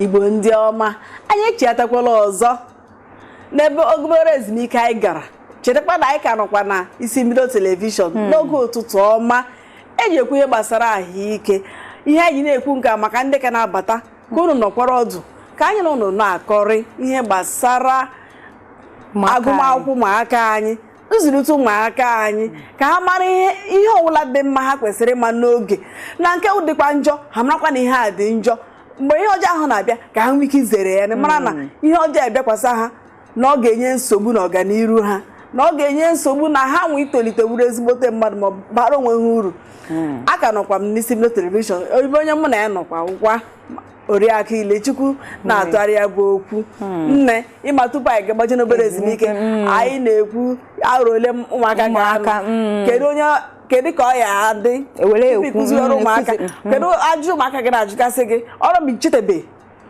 Igbo ndị ọma, anyị chetakwala ọzọ n'ebe ogobere ezumike anyị gara. Chetakwa na anyị ka nọkwa na isi mbido telivishọn n'oge ụtụtụ ọma. Eji ekwu ihe gbasara ahụike. Ihe anyị na-ekwu nke maka ndị ka na-abata ka unu nọkwara ọdụ ka anyị na unu na-akọrị ihe gbasara agụmakwụkwọ ụmụaka anyị, nzụlite ụmụaka anyị, ka ha mara ihe ọbụla dị mma ha kwesịrị ịma n'oge, na nke dịkwa njọ ha marakwa na ihe a dị njọ. Mgbe ihe ọjọọ ahụ na-abịa ka ha nwee ike izere ya, mara na ihe ọjọọ abịakwasa ha na ọ ga-enye nsogbu n'ọganiru ha, na ọ ga-enye nsogbu na ha nwee itolite wuru ezigbote mmadụ ma bara onwe ha uru. Aka nọkwa m n'isi mbido telivishọn, onye mụ na ya nọkwa ụkwa Oriakụ Ilechukwu na-atụgharị ya bụ okwu. Nne ịma tupu anyị ga-agbaje n'obere ezumike, anyị na-ekwu arụ ole ụmụaka ga-anọ, kedu ka ọ ya adị ịkụziri ụmụaka, kedu ajụjụ ụmụaka gị na-ajụgasị gị ọrụ bụ ichitebe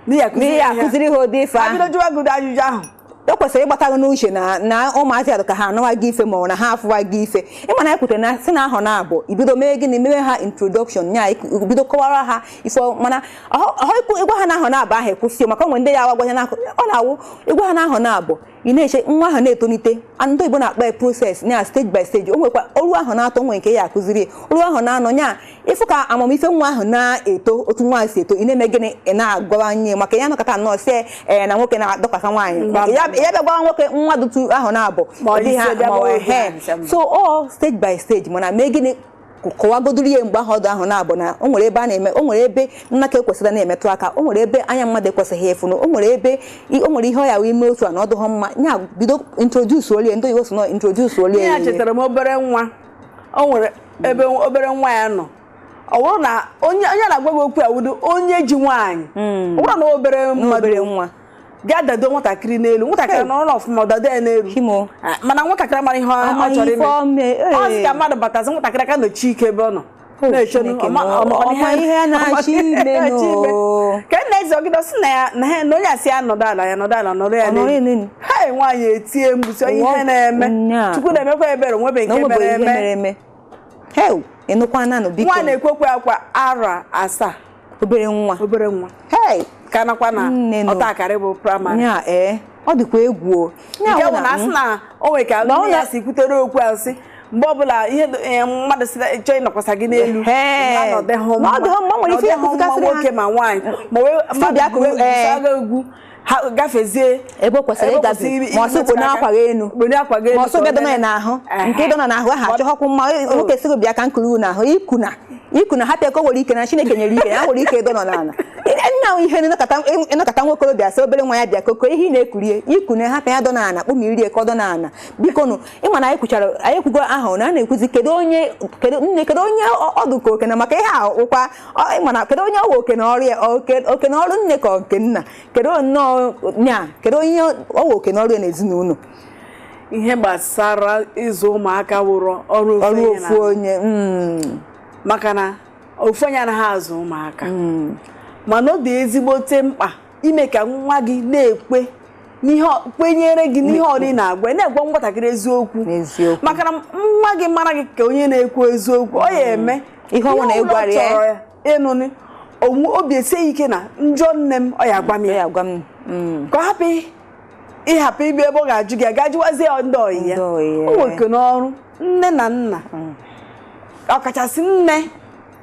n'ihi akụziri ha ụdị ife ahụ. Abido jụwagodo ajụjụ ahụ, o kwesịrị ịgbata gị n'uche na ụmụazị adụ ka ha anụwa gị ife ma ọ na ha afụwa gị ife. Ịma na anyị kwutere na si na ahọ na-abụ ibido mee gịnị, mewe ha introduction nya ibido kọwara ha ife, mana ịgwa ha na ahọ na-abụ ahụ ekwụsị, maka onwe ndị ya agwagwanye na ọ na-awụ ịgwa ha na ahọ na-abụ ị na-eche nwa ahụ na-etonite. Ndị Igbo na-akpa proses nya stage by stage. O nwekwa oru ahụ na-atọ nwe nke ya akụziri, oru ahụ na-anọ nya ịfụ ka amamife nwa ahụ na-eto otu nwaanyị si eto, ị na-eme gịnị, ị na-agwawanye maka ya nọkọta nnọọ sie na nwoke na-adọkwasa nwaanyị, ya bịa gwa nwoke nwa dutu ahụ na-abụ so ọ stage by stage, mana mee gịnị kọwagodoro ihe mgbe ahụ ọdụ ahụ na-abụ na o nwere ebe a na-eme, o nwere ebe nnaka ekwesịrị na-emetụ aka, o nwere ebe anya mmadụ ekwesịghị ịfụnụ, o nwere ebe o nwere ihe ọ ya wee ime otu a na ọdụ ha mma nya bido introduce olie. Ndị Igbo so na introduce olie. Ya chetara m obere nwa, o nwere ebe obere nwa ya nọ, ọ bụrụ na onye na-agwa gị okwu awudo onye ji nwaanyị, ọ bụrụ na obere nwa ga-adado nwatakịrị n'elu, nwatakịrị nọrọ n'ọfụma dado ya n'elu, mana nwatakịrị mara ihe ọ chọrọ ime. Ọ sị ka mmadụ batazi nwatakịrị aka nọchi ike ebe ọ nọ na-echenu ihe na-achị ime ka na-eze ọgịdọ sị na onye asị ya nọdụ ala ya nọdụ ala nọrọ ya n'elu. Ha nwaanyị etie mgbusi ihe na-eme, Chukwu na-emekwa ebere, nwebe nke mere eme. Nwa na-ekwekwe akwa ara 7, obere nwa ka nakwa na ọta akarị bụ praịmarị. Ọ dịkwa egwu nke bụ na asị na o nwere ka nne ya si kwutere okwu asị mgbe ọbụla ihe mmadụ si chọọ ịnọkwasa gị n'elu nwoke ma nwaanyị ma mmadụ egwu ha gafezie ebe kwesịrị ịgazi, ma ọsọ kpo na-akwaghị enu, ma ọsọ bịa dọna n'ahụ, nke dọna n'ahụ ahụ achọghọkwa mma nwoke sịrị bịa ka nkuru n'ahụ ikuna hapụ ka o nwere ike na Chineke nyere ike ya nwere ike ịdọnọ n'ala. Nna ihe ịnọkọta nwokorobịa sị obere nwa ya bịa koko ihe ị na-ekurie ikune hapụ ya dọna n'ala kpụ ma iri ka ọ dọna n'ala. Biko nụ ịma na anyị kwugo ahụ na a na-ekwuzi kedu onye ọdụ ka oke na maka ihe ahụ ụkwa ịma na kedu onye ọwa oke na ọrụ ya, oke na ọrụ nne ka nke nna, kedu onye ọwa oke na ọrụ ya n'ezinụlọ. Ihe gbasara ịzụ ụmụaka wụrụ ọrụ ofu onye, maka na ofu onye anaghị azụ ụmụaka, mana ọ dị ezigbote mkpa ime ka nwa gị kwenyere gị n'ihe ọ na-agwa, na-egwa nwatakịrị eziokwu, maka na nwa gị mara gị ka onye na-ekwu eziokwu, ọ ya eme ihe ọ na-egwara ya ịnụnị obi esie ike na njọ nne m ọ ya agwa m ya, ka ọ hapụ ịhapụ ibe ebe ọ ga-ajụ gị aga jụwazie ndị ọyị ya. O nwoke n'ọrụ nne na nna, ọkachasị nne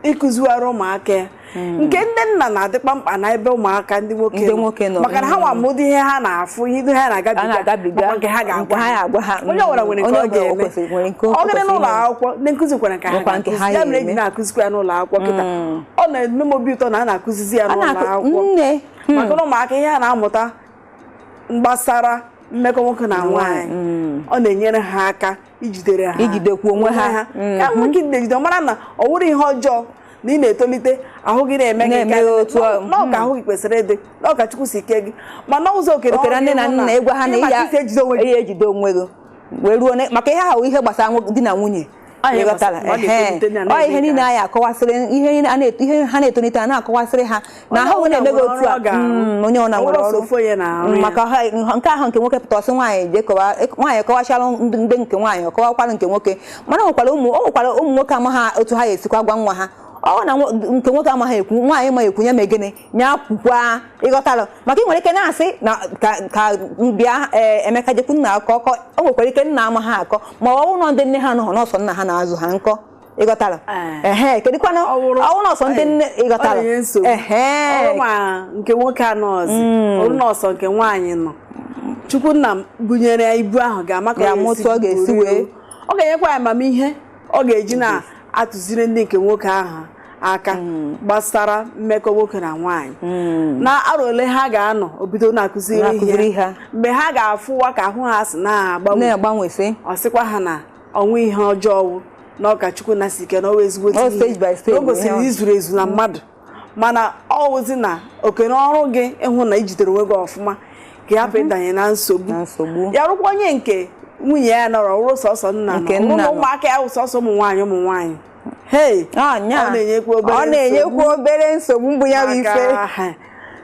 ịkụziwara ụmụaka ya, nke ndị nna na-adịkwa mkpa na ebe ụmụaka ndị nwoke nọ, maka na ha nwa mụdị ihe ha na-afụ, ihe ha na-agabiga, nke ha ga-agwa ha. Onye ọbụla nwere nke ọ ga-eme. Ọ gịnị n'ụlọ akwụkwọ ndị nkụzi kwere ka ha ga-akụzi, ya mere eji na-akụzikwa ya n'ụlọ akwụkwọ kịta. Ọ na-eme m obi ụtọ na a na-akụzizi ya n'ụlọ akwụkwọ, maka na ụmụaka ihe ha na-amụta gbasara mmekọ nwoke na nwaanyị, ọ na-enyere ha aka ijidekwu onwe ha, ka nwoke na-ejide mara na ọ wụrụ ihe ọjọọ na ị na-etolite ahụ gị na-eme gị n'ọka ahụ gị kwesịrị ịdị n'ọka Chukwu si ike gị, ma n'ụzọ okere nne na nna ịgwa ha na ihe ejide onwe gị wee ruo maka ihe ahụ ihe gbasara di na nwunye. Ọ ihe niile anyị akọwasịrị ihe ha na-etonite a na-akọwasịrị ha na ahụ na-eme gị otu a, onye ọ na nwere ọrụ maka nke ahụ nke nwoke pụta ọsị nwaanyị kọwachala ndị nke nwaanyị ọkọwakwara nke nwoke, mana o nwekwara ụmụ nwoke amaghị otu ha ga-esikwa gwa nwa ha ọ na nke nwoke amaghị ekwu nwaanyị ma ekwu ya ma gịnị nya pụkwa ịghọtara maka ị nwere ike na-asị na ka bịa Emeka jekwu nna akọ o nwekwara ike nna amaghị akọ ma ọ bụrụ na ndị nne ha nọ n'ọsọ nna ha na-azụ ha nkọ ịghọtara kedụkwanụ ọwụ nọọsọ ndị nne ịghọtara ma nke nwoke anọzi ọrụ nọọsọ nke nwaanyị nọ Chukwunna bunyere ya ibu ahụ ga-amaka ọ ga-esi wee ọ ga-enyekwa ya amamihe ọ ga-eji na-atụziri ndị nke nwoke ahụ aka gbasara mmekọ nwoke na nwaanyị na arọ ole ha ga-anọ obido na-akụziri ihe mgbe ha ga-afụwa ka ahụ ha si na-agbanwesị ọ sịkwa ha na ọnwụ ihe ọjọọ na ọka Chukwunna si ike na ọwa ezigbo o gosiri izuru ezu na mmadụ mana ọ wụzi na okene ọrụ gị ịhụ na ijidere onwe gị ọfụma ka ya hapụ ịdanye na nsogbu ya rụkwa onye nke nwunye ya nọrọ wụrụ sọsọ nna nọ ụmụaka ya wụ sọsọ ụmụ nwaanyị ọ na-enyekwa obere nsogbu mgbe ya bụ ife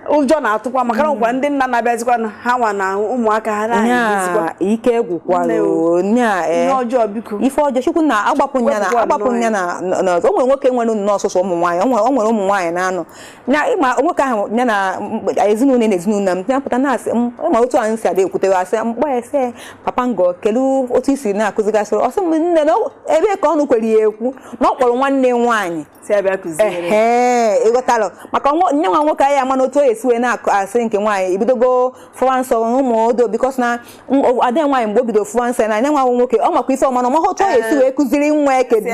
ụjọ na-atụkwa maka na nkwa ndị nna na-abịazikwa ha nwa na ụmụaka ha na-ahịzikwa ike gwụkwara ihe ọjọọ biko ife ọjọọ Chukwunna agbapụ ya na o nwere nwoke nwere nnọọsụsọ ụmụ nwaanyị o nwere ụmụ nwaanyị na-anọ na ịma nwoke ahụ ya na ezinụlọ na ezinụlọ m na-apụta na-asị ma otu anyị si adị ekwutewe asị mkpa ese papa ngọ kedu otu isi na-akụzigasịrị ọsị m nne na ebe ka ọnụ kwere ya ekwu na ọ kpọrọ nwanne nwaanyị ịghọtara maka nye nwa nwoke anyị ama na otu esi wee na-asị nke nwaanyị ibidogo fụwa nsọ ụmụ odo bikos na adị nwaanyị mgbe o bido fụwa nsọ na anya nwa nwoke ọ makwa ife ọma na ọmaghị otu ọ esi wee kụziri nwa kedu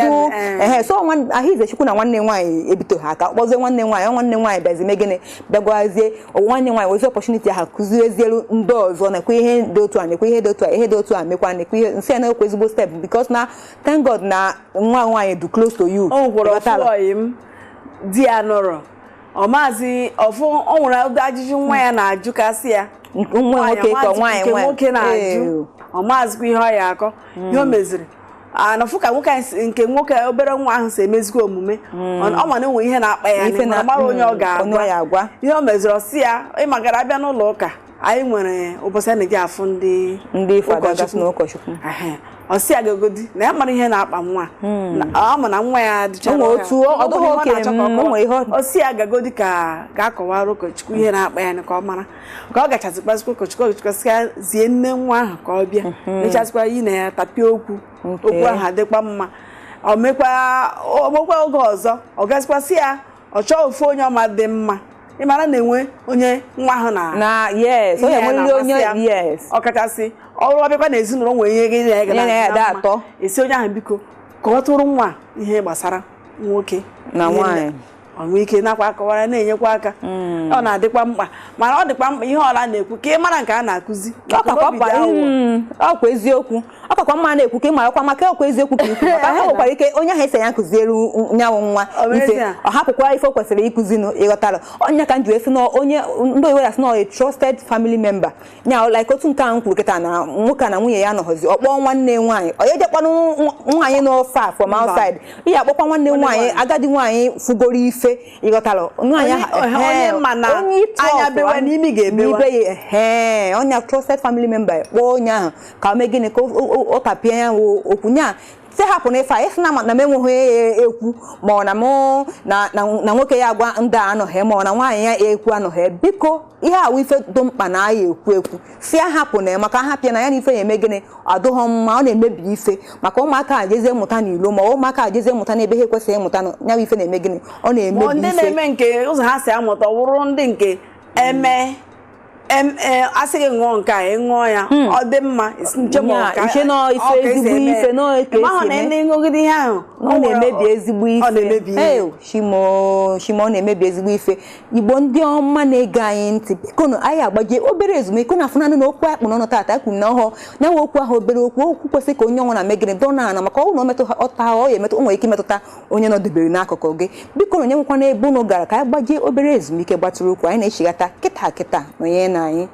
so Ahụize Chukwu na nwanne nwaanyị ebito ha aka kpọzie nwanne nwaanyị bịazi megịnị bịagwazie nwanne nwaanyị wezi ọpọchuniti ahụ kụziezielu ndị ọzọ nekwa ihe dị otu a nekwa ihe dị otu a ihe dị otu a mekwa nekwa ihe nsị ya na-ekwe ezigbo step bikos na thank God na nwa nwaanyị du close to you di ya nọrọ ọ maazị ọ nwere ụdị ajụjụ nwa ya na-ajụkasị ya nwoke na-ajụ ọ maazịkwa ihe ọ ya akọ ihe o meziri anọfụ ka nke nwoke obere nwa ahụ si emezikwa omume ọ ma na enwe ihe na-akpa ya mara onye ọ ga-agwa ihe o meziri ọsị ya ịmagara abịa n'ụlọ ụka anyị nwere ụbọchị a na-eji afụ ndị ụkọchukwu ọsị ya gagodi na ya mara ihe na-akpa nwa ọ ma na nwa ya dịchara ọsị ya gagodi ka ga-akọwara ụkọchukwu ihe na-akpa ya ka ọ mara ka ọ gachazikpazikwa ụkọchukwu sị ya zie nne nwa ahụ ka ọ bịa mechazikwa yi na ya tapịa okwu ahụ adịkwa mma o mekwa oge ọzọ ọ gazikwasị ya ọ chọọ ofu onye ọma dị mma ịmara na-enwe onye nwa ahụ ọkachasị ọrụ ọbịakwa na ezinụlọ nwere ihe gị na atọ esi onye ahụ biko ka ọ tụrụ nwa ihe gbasara nwoke na nwaanyị ọ nwee ike nakwa akọwara na-enyekwa aka ọ na-adịkwa mkpa mana ọ dịkwa mkpa ihe ọla na-ekwu ka ị mara nke a na-akụzi ọkwa eziokwu ọkakwa mma na-ekwu ka ị marakwa maka ọkwa eziokwu ka ikwu maka ha nwekwara ike onye ahụ esi ya kụziere nyanwụ nwa ife ọ hapụkwa ife o kwesịrị ịkụzi ịghọtara onye ka m ji esi na onye ndị oyibo ya sị na a trusted family member nya like otu nke ahụ kwuru kịta na nwoke na nwunye ya nọghọzi ọkpọ nwanne nwaanyị ọ ejekwanụ nwaanyị n'ofe from outside ihe akpọkwa nwanne nwaanyị agadi nwaanyị fugoro ife ịghọtara onye trusted family member kpọọ onye ahụ ka o mee gịnị ka ọ tapịa ya okwu nya si hapụ na ife a isi na m enweghị ya ekwu ma ọ na nwoke ya agwa ndị a anọghị ma ọ na nwaanyị ya ekwu anọghị biko ihe awụ ife dị mkpa na ya ekwu si ya hapụ na ya maka hapịa na ya na ife ya eme gịnị adụghọ mma ọ na-emebi ife maka ụmụaka ajezie mmụta n'ilo ma ụmụaka ajezie mmụta n'ebe ha ekwesịghị ịmụta ya ife na-eme gịnị ọ na-emebi ife ndị na-eme nke ụzọ ha si amụta wụrụ ndị nke asịghị ṅụọ nke a ṅụọ ya ọ dị mma mahụ na ndị ṅụgide ihe ahụ ọ na-emebi ezigbo ife shimo ọ na-emebi ezigbo ife Igbo ndị ọma na-ege anyị ntị biko na anyị agbaje obere ezumike na afụnanụ na okwu akpụ n'ọnụ tata kwuru na ọhụụ na-enwe okwu ahụ obere okwu kwesịrị ka onye ọnwụ na megịrị dọna ana maka ọnwụ na ometụ ọta ọ ya emetụ o nwere ike imetụta onye nọdebere n'akụkụ gị biko na onye nwekwa n'ebe unu gara ka anyị gbajie obere ezumike gbatụrụ okwu anyị na-echighata kịta na onye na anyị